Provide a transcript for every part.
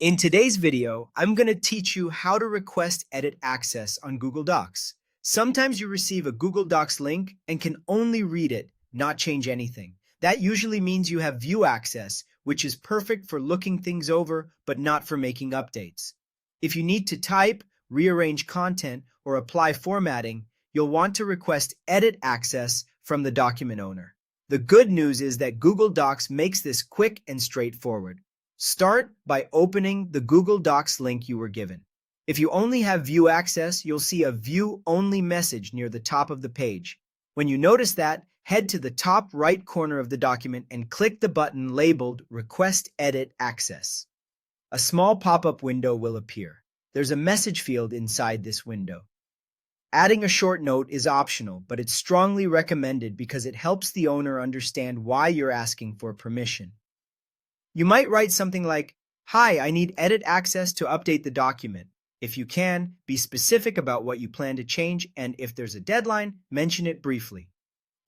In today's video, I'm going to teach you how to request edit access on Google Docs. Sometimes you receive a Google Docs link and can only read it, not change anything. That usually means you have view access, which is perfect for looking things over, but not for making updates. If you need to type, rearrange content, or apply formatting, you'll want to request edit access from the document owner. The good news is that Google Docs makes this quick and straightforward. Start by opening the Google Docs link you were given. If you only have view access, you'll see a view only message near the top of the page. When you notice that, head to the top right corner of the document and click the button labeled Request Edit Access. A small pop-up window will appear. There's a message field inside this window. Adding a short note is optional, but it's strongly recommended because it helps the owner understand why you're asking for permission. You might write something like, "Hi, I need edit access to update the document." If you can, be specific about what you plan to change, and if there's a deadline, mention it briefly.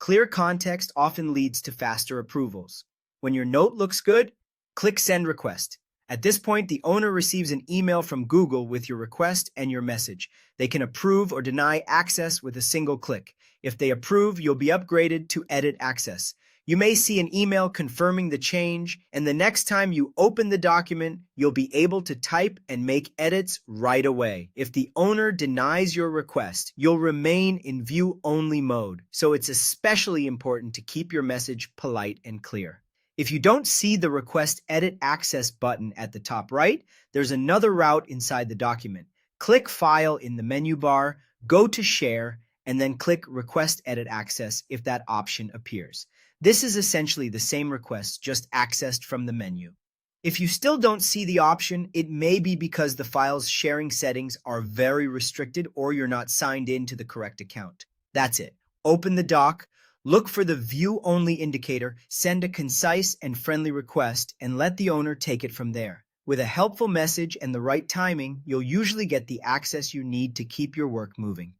Clear context often leads to faster approvals. When your note looks good, click Send Request. At this point, the owner receives an email from Google with your request and your message. They can approve or deny access with a single click. If they approve, you'll be upgraded to edit access. You may see an email confirming the change, and the next time you open the document, you'll be able to type and make edits right away. If the owner denies your request, you'll remain in view-only mode, so it's especially important to keep your message polite and clear. If you don't see the Request Edit Access button at the top right, there's another route inside the document. Click File in the menu bar, go to Share, and then click Request Edit Access if that option appears. This is essentially the same request, just accessed from the menu. If you still don't see the option, it may be because the file's sharing settings are very restricted or you're not signed in to the correct account. That's it. Open the doc, look for the View Only indicator, send a concise and friendly request, and let the owner take it from there. With a helpful message and the right timing, you'll usually get the access you need to keep your work moving.